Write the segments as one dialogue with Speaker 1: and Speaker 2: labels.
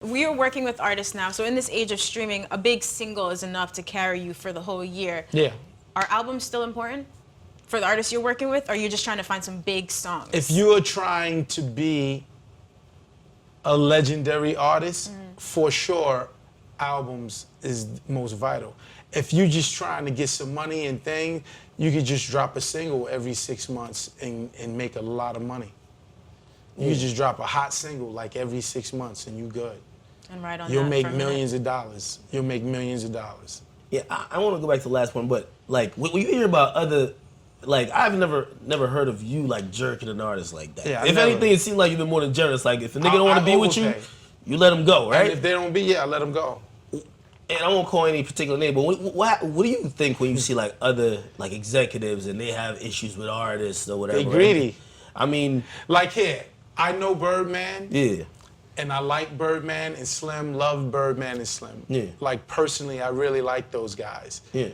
Speaker 1: We are working with artists now, so in this age of streaming, a big single is enough to carry you for the whole year.
Speaker 2: Yeah.
Speaker 1: Are albums still important for the artists you're working with, or are you just trying to find some big songs?
Speaker 2: If you are trying to be a legendary artist, for sure, albums is most vital. If you're just trying to get some money and thing, you could just drop a single every 6 months and make a lot of money. You just drop a hot single like every 6 months and you good.
Speaker 1: And right on
Speaker 2: You'll
Speaker 1: that
Speaker 2: make
Speaker 1: for a minute.
Speaker 2: millions of dollars. You'll make millions of dollars.
Speaker 3: Yeah, I want to go back to the last one, but like when you hear about other, like I've never heard of you like jerking an artist like that.
Speaker 2: Yeah,
Speaker 3: if anything, it seems like you've been more than generous. Like if a nigga don't want to be with you,
Speaker 2: overpay.
Speaker 3: you let him go, right?
Speaker 2: And if they don't be, yeah, let them go.
Speaker 3: And I won't call any particular name, but what do you think when you see like other like executives and they have issues with artists or whatever?
Speaker 2: They greedy.
Speaker 3: I mean,
Speaker 2: Like here, I know Birdman.
Speaker 3: yeah.
Speaker 2: And I like Birdman and Slim, love Birdman and Slim.
Speaker 3: Yeah.
Speaker 2: Like personally, I really like those guys.
Speaker 3: Yeah.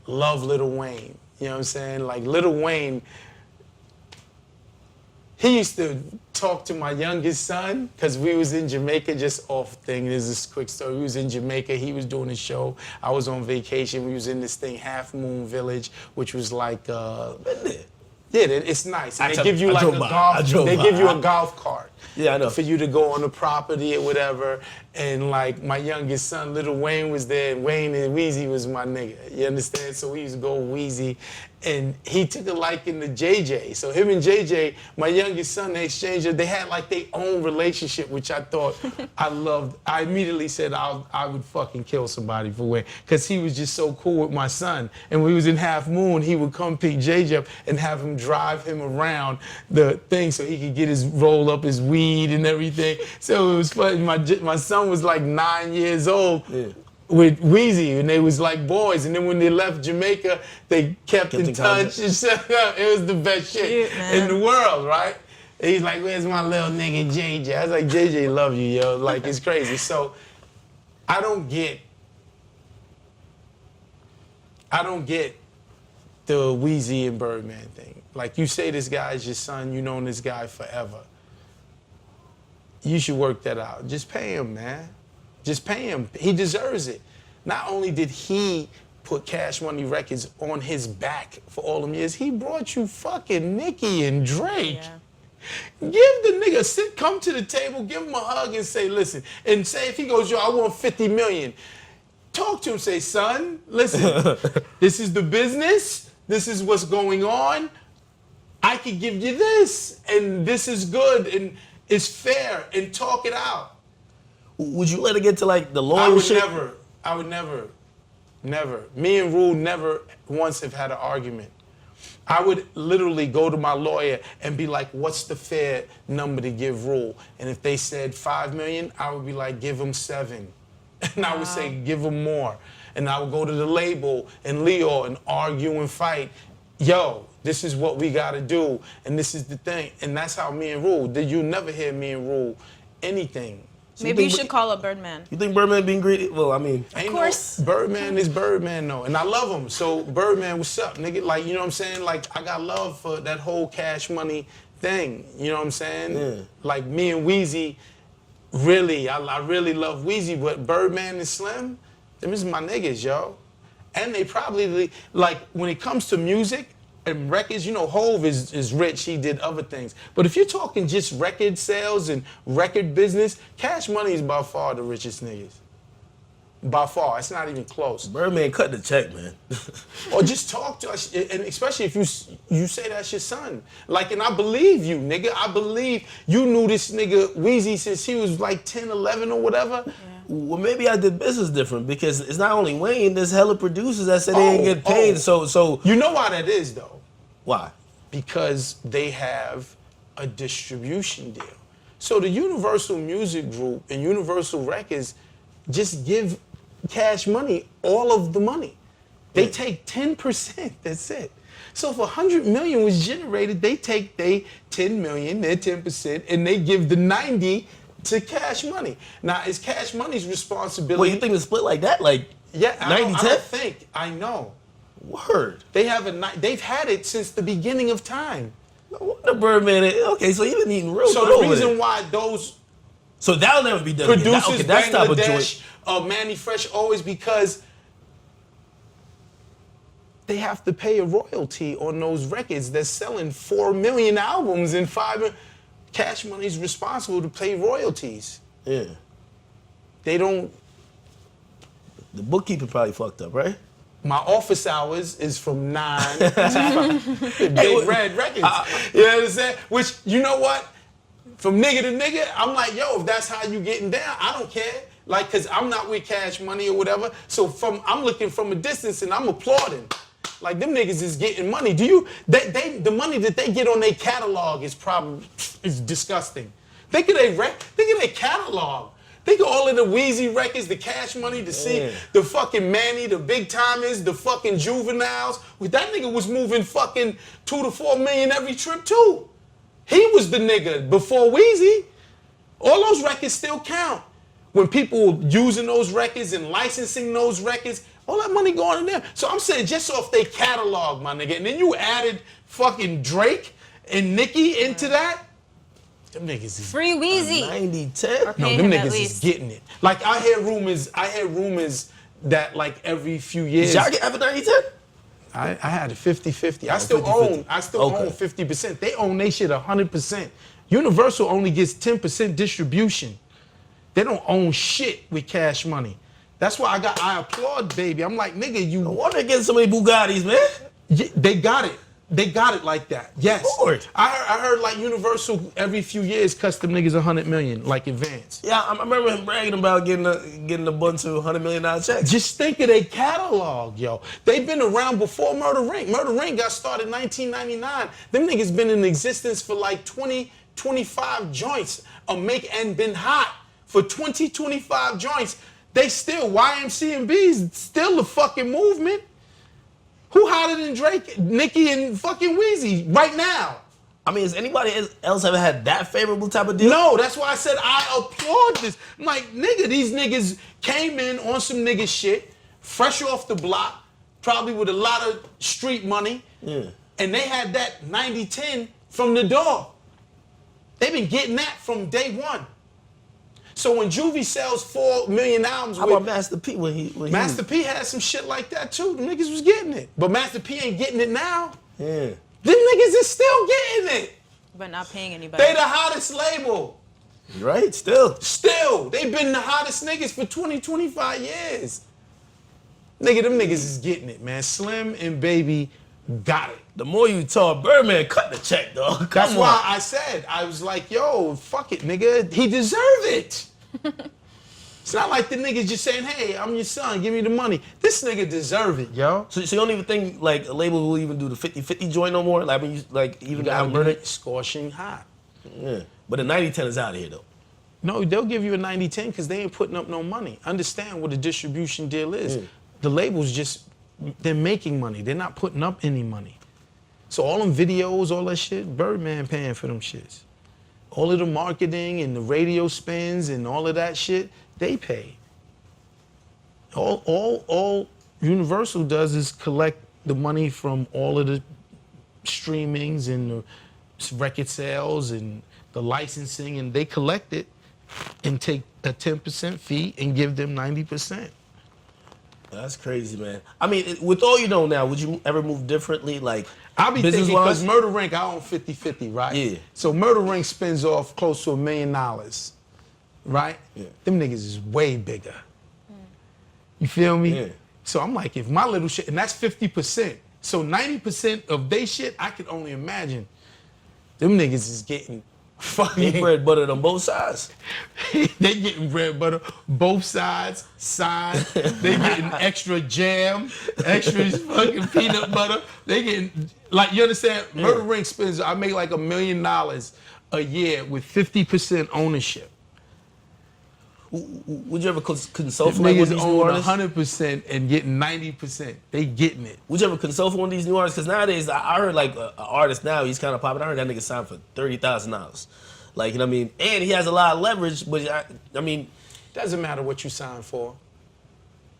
Speaker 2: Love Lil Wayne. You know what I'm saying? Like Lil Wayne, he used to talk to my youngest son, because we was in Jamaica, just off thing. This is a quick story. We was in Jamaica, he was doing a show. I was on vacation. We was in this thing, Half Moon Village, which was like, yeah, it's nice. And they give you like a golf, they give you a golf cart.
Speaker 3: Yeah, I know.
Speaker 2: For you to go on the property or whatever. And like my youngest son, Little Wayne, was there, and Wayne and Weezy was my nigga. You understand? So we used to go with Weezy. And he took a liking to JJ. So him and JJ, my youngest son, they exchanged, they had like their own relationship, which I thought I loved. I immediately said I would fucking kill somebody for Wayne, because he was just so cool with my son. And when we was in Half Moon, he would come pick JJ up and have him drive him around the thing so he could get his roll up his weed and everything. So it was fun. My son was like 9 years old. Yeah. With Weezy, and they was like boys, and then when they left Jamaica, they kept in touch. And it was the best shit in the world, right? And he's like, "Where's my little nigga JJ?" I was like, "JJ, love you, yo." Like, it's crazy. So I don't get the Weezy and Birdman thing. Like, you say this guy is your son, you known this guy forever. You should work that out. Just pay him, man. Just pay him. He deserves it. Not only did he put Cash Money Records on his back for all them years, he brought you fucking Nicki and Drake. Yeah. Give the nigga, come to the table, give him a hug and say, listen, and say if he goes, yo, I want 50 million. Talk to him, say, son, listen, this is the business, this is what's going on. I could give you this, and this is good, and it's fair, and talk it out.
Speaker 3: Would you let it get to like the lawyer shit?
Speaker 2: I would never. Me and Rule never once have had an argument. I would literally go to my lawyer and be like, what's the fair number to give Rule? And if they said 5 million, I would be like, give him 7. And I would say, give him more. And I would go to the label and Leo and argue and fight. Yo, this is what we gotta do, and this is the thing. And that's how me and Rule, you'll never hear me and Rule anything.
Speaker 1: So maybe you should call up Birdman.
Speaker 3: You think Birdman being greedy? Well, I mean,
Speaker 1: of course.
Speaker 2: Birdman is Birdman, though, and I love him. So Birdman, what's up, nigga? Like, you know what I'm saying? Like, I got love for that whole Cash Money thing. You know what I'm saying?
Speaker 3: Yeah.
Speaker 2: Like, me and Weezy, really, I really love Weezy, but Birdman and Slim, them is my niggas, yo. And they probably, like, when it comes to music and records, you know, Hove is rich, he did other things. But if you're talking just record sales and record business, Cash Money is by far the richest niggas. By far, it's not even close.
Speaker 3: Birdman cut the check, man.
Speaker 2: Or just talk to us, and especially if you say that's your son. Like, and I believe you, nigga. I believe you knew this nigga Weezy since he was like 10, 11 or whatever. Yeah.
Speaker 3: Well, maybe I did business different, because it's not only Wayne, there's hella producers that said they didn't get paid. So
Speaker 2: you know why that is, though?
Speaker 3: Why?
Speaker 2: Because they have a distribution deal. So the Universal Music Group and Universal Records just give Cash Money all of the money. They take 10%, that's it. So if 100 million was generated, they take 10 million, their 10%, and they give the 90 to Cash Money. Now, it's Cash Money's responsibility.
Speaker 3: Well, you think it's split like that? Like,
Speaker 2: yeah,
Speaker 3: 90-10?
Speaker 2: I don't think. I know.
Speaker 3: Word.
Speaker 2: They've had it since the beginning of time.
Speaker 3: The Birdman. Okay, so you've been eating real.
Speaker 2: So
Speaker 3: good
Speaker 2: the reason why
Speaker 3: So that'll never be done again.
Speaker 2: Producers,
Speaker 3: That's type of
Speaker 2: Bangladesh,
Speaker 3: joint.
Speaker 2: Manny Fresh, always because they have to pay a royalty on those records that's selling 4 million albums and 5. Cash Money's responsible to pay royalties.
Speaker 3: Yeah.
Speaker 2: They don't.
Speaker 3: The bookkeeper probably fucked up, right?
Speaker 2: My office hours is from 9 to 5. Big Red Records. You know what I'm saying? Which, you know what? From nigga to nigga, I'm like, yo, if that's how you getting down, I don't care. Like, cause I'm not with Cash Money or whatever. So I'm looking from a distance and I'm applauding. Like, them niggas is getting money. The money that they get on their catalog is disgusting. Think of their catalog. Think of all of the Wheezy records, the Cash Money, the fucking Manny, the Big Timers, the fucking Juveniles. That nigga was moving fucking 2 to 4 million every trip too. He was the nigga before Wheezy. All those records still count. When people using those records and licensing those records, all that money going in there. So I'm saying just off their catalog, my nigga. And then you added fucking Drake and Nicki into that. Them niggas is
Speaker 1: Free Wheezy.
Speaker 3: 90-10?
Speaker 2: no, them niggas is getting it. Like I hear rumors that like every few years.
Speaker 3: Did y'all get ever 90-10?
Speaker 2: I had a 50-50. I
Speaker 3: 50-50.
Speaker 2: still own 50%. They own they shit 100%. Universal only gets 10% distribution. They don't own shit with Cash Money. That's why I applaud, baby. I'm like, nigga, you.
Speaker 3: No wonder they're getting so many Bugattis, man.
Speaker 2: Yeah, they got it. They got it like that. Yes.
Speaker 3: Lord.
Speaker 2: I heard like Universal every few years cuts them niggas 100 million, like advance.
Speaker 3: Yeah, I remember him bragging about getting a bunch of $100 million checks.
Speaker 2: Just think of their catalog, yo. They've been around before Murder Inc. Murder Inc. got started in 1999. Them niggas been in existence for like 20, 25 joints. And been hot for 20, 25 joints. They still, YMC and B's still the fucking movement. Who hotter than Drake, Nicki, and fucking Wheezy right now?
Speaker 3: I mean, has anybody else ever had that favorable type of deal?
Speaker 2: No, that's why I said I applaud this. I'm like, nigga, these niggas came in on some nigga shit, fresh off the block, probably with a lot of street money, and they had that 90-10 from the door. They've been getting that from day one. So when Juvie sells 4 million albums,
Speaker 3: how about Master P
Speaker 2: Master P had some shit like that too. The niggas was getting it, but Master P ain't getting it now.
Speaker 3: Yeah,
Speaker 2: them niggas is still getting it.
Speaker 1: But not paying anybody.
Speaker 2: They the hottest label.
Speaker 3: Right, still,
Speaker 2: they've been the hottest niggas for 20, 25 years. Nigga, them niggas is getting it, man. Slim and Baby got it.
Speaker 3: The more you talk, Birdman cut the check, dog.
Speaker 2: That's why I said, I was like, yo, fuck it, nigga. He deserve it. It's not like the nigga just saying, hey, I'm your son, give me the money. This nigga deserve it, yo.
Speaker 3: So you don't even think like a label will even do the 50-50 joint no more? Like when you like even
Speaker 2: got
Speaker 3: Murder?
Speaker 2: Scorching hot.
Speaker 3: Yeah. But the 90-10 is out of here though.
Speaker 2: No, they'll give you a 90-10 because they ain't putting up no money. Understand what a distribution deal is. The labels just, they're making money. They're not putting up any money. So all them videos, all that shit, Birdman paying for them shits. All of the marketing and the radio spins and all of that shit, they pay. All Universal does is collect the money from all of the streamings and the record sales and the licensing, and they collect it and take a 10% fee and give them 90%.
Speaker 3: That's crazy, man. I mean, with all you know now, would you ever move differently? Like,
Speaker 2: I'll be thinking, because Murder Inc., I own 50-50, right?
Speaker 3: Yeah.
Speaker 2: So Murder Inc. spends off close to $1 million, right? Yeah. Them niggas is way bigger. You feel me? Yeah. So I'm like, if my little shit, and that's 50%. So 90% of they shit, I could only imagine. Them niggas is getting fucking
Speaker 3: bread buttered on both sides.
Speaker 2: They getting bread butter both sides, they getting extra jam, extra fucking peanut butter. They getting, like, you understand? Yeah. Murder Inc. spends, I make like $1 million a year with 50% ownership.
Speaker 3: Would you ever consult for like one of these new artists?
Speaker 2: 100% and getting 90%. They getting it.
Speaker 3: Would you ever consult for one of these new artists? Because nowadays, I heard like an artist now, he's kind of popping. I heard that nigga signed for $30,000. Like, you know what I mean? And he has a lot of leverage, but I mean.
Speaker 2: Doesn't matter what you sign for.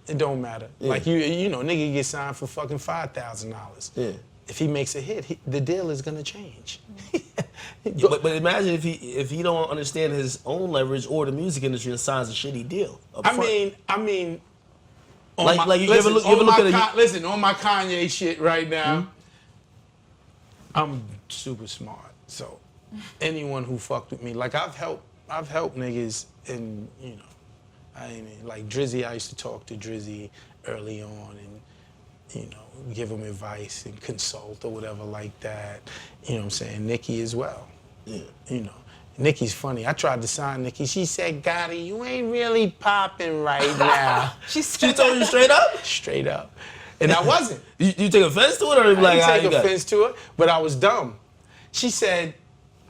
Speaker 2: It don't matter. Yeah. Like, you know, nigga get signed for fucking $5,000. Yeah. If he makes a hit, the deal is gonna change.
Speaker 3: But imagine if he don't understand his own leverage or the music industry and signs a shitty deal.
Speaker 2: I mean, on
Speaker 3: like,
Speaker 2: my,
Speaker 3: like you
Speaker 2: listen,
Speaker 3: ever look at
Speaker 2: listen, on my Kanye shit right now, I'm super smart. So anyone who fucked with me, like I've helped niggas, and you know, like Drizzy. I used to talk to Drizzy early on, and you know, give him advice and consult or whatever like that. You know what I'm saying? Nicki as well. Yeah. You know, Nicki's funny. I tried to sign Nicki. She said, Gotti, you ain't really popping right now.
Speaker 1: She
Speaker 3: told you straight up?
Speaker 2: Straight up. And I wasn't.
Speaker 3: You take offense to it, or like
Speaker 2: I didn't take offense to it, but I was dumb. She said,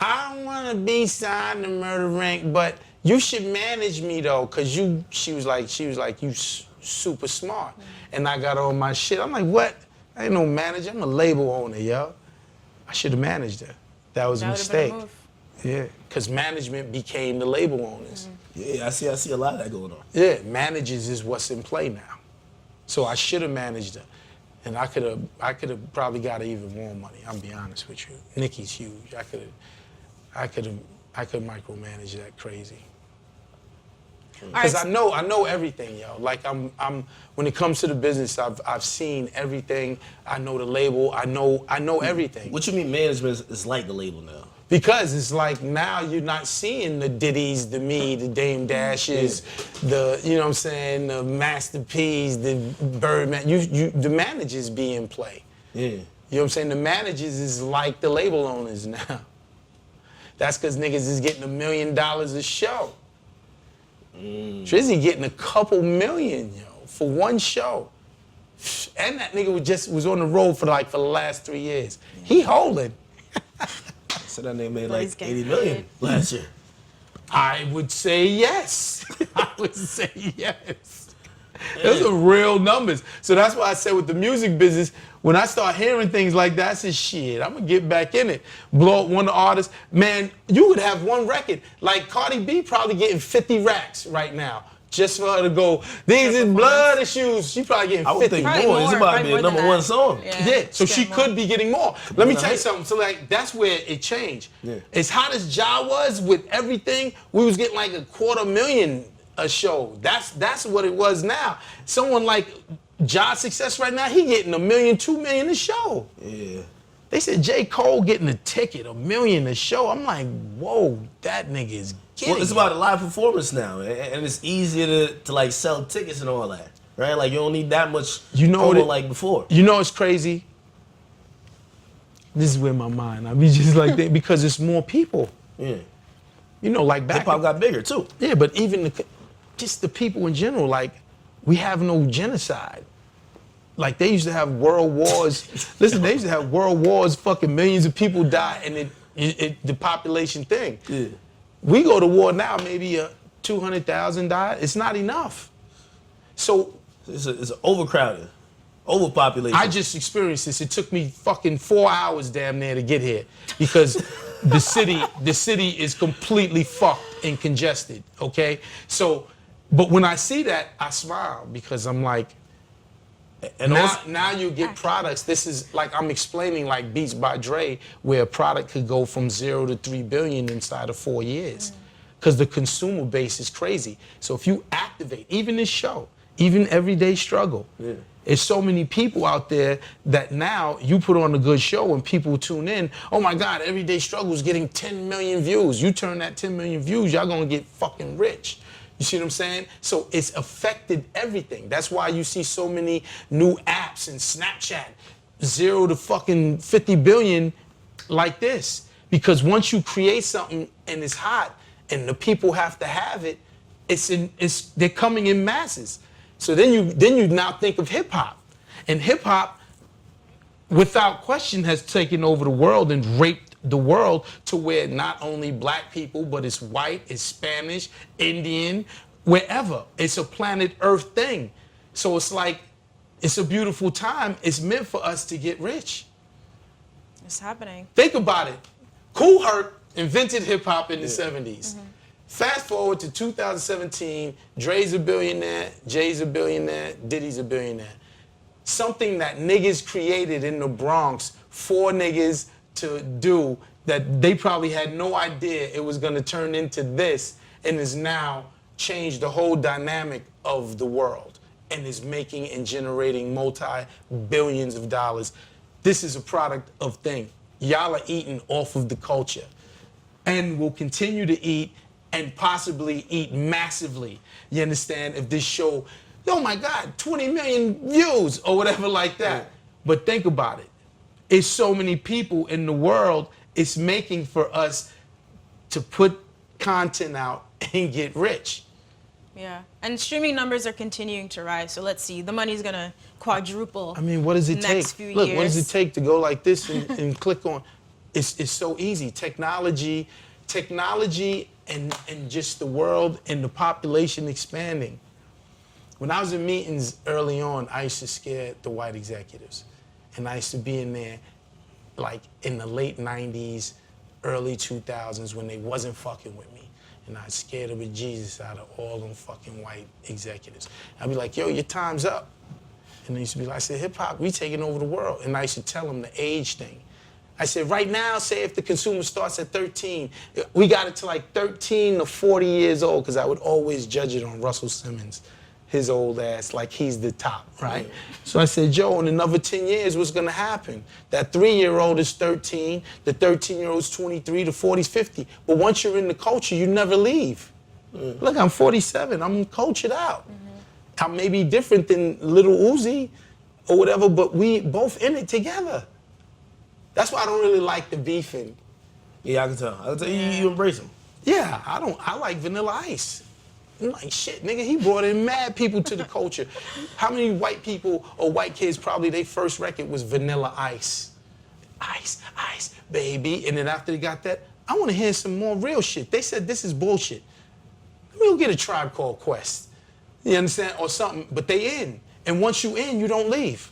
Speaker 2: I don't want to be signed to Murder Rank, but you should manage me though, cause she was like, you super smart. And I got all my shit. I'm like, what? I ain't no manager. I'm a label owner, yo. I should have managed her. That was a mistake. Yeah, because management became the label owners.
Speaker 3: Yeah, I see a lot of that going on.
Speaker 2: Yeah, managers is what's in play now. So I should have managed her. And I could have probably got her even more money. I'll be honest with you. Nicki's huge. I could micromanage that crazy. Because I know everything, yo. Like I'm when it comes to the business, I've seen everything. I know the label. I know everything.
Speaker 3: What you mean management is like the label now?
Speaker 2: Because it's like now you're not seeing the Diddy's, the Me, the Dame Dashes, the, you know what I'm saying, the Master P's, the Birdman. The managers be in play.
Speaker 3: Yeah.
Speaker 2: You know what I'm saying? The managers is like the label owners now. That's because niggas is getting $1 million a show. Drizzy getting a couple million, yo, for one show. And that nigga was on the road for the last 3 years. He holding.
Speaker 3: So that nigga made like 80 million last year.
Speaker 2: I would say yes. I would say yes. Those are real numbers. So that's why I said with the music business, when I start hearing things like that, I said, shit, I'm gonna get back in it. Blow up one of the artists. Man, you would have one record. Like Cardi B probably getting 50 racks right now. Just for her to go, these is blood and shoes. She probably getting 50.
Speaker 3: I would think more. It's about to be a #1 song.
Speaker 2: Yeah, so she could be getting more. Let me tell you something. So like that's where it changed. Yeah. As hot as Ja was with everything, we was getting like $250,000 a show. That's what it was now. Someone like Ja's success right now, he getting $1 million, $2 million a show. Yeah. They said J. Cole getting a ticket, $1 million a show. I'm like, whoa, that nigga is getting
Speaker 3: Well, it's about a live performance now, and it's easier to like sell tickets and all that, right? Like you don't need that much promo like before.
Speaker 2: You know it's crazy? This is where my mind, I be just like that because it's more people.
Speaker 3: Yeah.
Speaker 2: You know, like back.
Speaker 3: Hip-hop got bigger too.
Speaker 2: Yeah, but even just the people in general, like we have no genocide. Like they used to have world wars. Listen, they used to have world wars. Fucking millions of people die, and the population thing. Yeah. We go to war now. Maybe 200,000 die. It's not enough. So
Speaker 3: it's overcrowded, overpopulation.
Speaker 2: I just experienced this. It took me fucking 4 hours damn near to get here because the city is completely fucked and congested. Okay, so but when I see that, I smile because I'm like. And now you get products. This is like I'm explaining like Beats by Dre, where a product could go from 0 to 3 billion inside of 4 years, because the consumer base is crazy. So if you activate, even this show, even Everyday Struggle, there's so many people out there that now you put on a good show and people tune in. Oh my God, Everyday Struggle is getting 10 million views. You turn that 10 million views, y'all gonna get fucking rich. You see what I'm saying? So it's affected everything. That's why you see so many new apps and Snapchat, 0 to fucking 50 billion like this. Because once you create something and it's hot and the people have to have it, they're coming in masses. So then you now think of hip hop. And hip hop, without question, has taken over the world and raped the world to where not only black people, but it's white, it's Spanish, Indian, wherever. It's a planet Earth thing. So it's like, it's a beautiful time. It's meant for us to get rich.
Speaker 1: It's happening.
Speaker 2: Think about it. Kool Herc invented hip hop in the 70s. Fast forward to 2017, Dre's a billionaire, Jay's a billionaire, Diddy's a billionaire. Something that niggas created in the Bronx for niggas to do that they probably had no idea it was going to turn into this, and has now changed the whole dynamic of the world and is making and generating multi-billions of dollars. This is a product of thing. Y'all are eating off of the culture and will continue to eat and possibly eat massively. You understand? If this show, oh my God, 20 million views or whatever like that. But think about it. It's so many people in the world, it's making for us to put content out and get rich.
Speaker 1: Yeah, and streaming numbers are continuing to rise. So let's see, the money's gonna quadruple.
Speaker 2: I mean, what does it take?
Speaker 1: Next few
Speaker 2: Look,
Speaker 1: years.
Speaker 2: what does it take to go like this and click on? It's so easy. Technology, and just the world and the population expanding. When I was in meetings early on, I used to scare the white executives, and I used to be in there, like in the late '90s, early 2000s, when they wasn't fucking with me. And I scared the bejesus out of all them fucking white executives. I'd be like, yo, your time's up. And they used to be like, I said, hip hop, we taking over the world. And I used to tell them the age thing. I said, right now, say if the consumer starts at 13, we got it to like 13 to 40 years old, because I would always judge it on Russell Simmons, his old ass, like he's the top, right? So I said, Joe, in another 10 years, what's gonna happen? That 3-year-old is 13, the 13-year-old's 23, the 40's 50. But once you're in the culture, you never leave. Look, I'm 47, I'm cultured out. I may be different than Little Uzi or whatever, but we both in it together. That's why I don't really like the beefing.
Speaker 3: Yeah, I can tell. You embrace them.
Speaker 2: Yeah, I like Vanilla Ice. I'm like, shit, nigga, he brought in mad people to the culture. How many white people or white kids probably their first record was Vanilla Ice? Ice, ice, baby. And then after they got that, I want to hear some more real shit. They said this is bullshit. Let me go get a Tribe Called Quest. You understand? Or something, but they in. And once you in, you don't leave.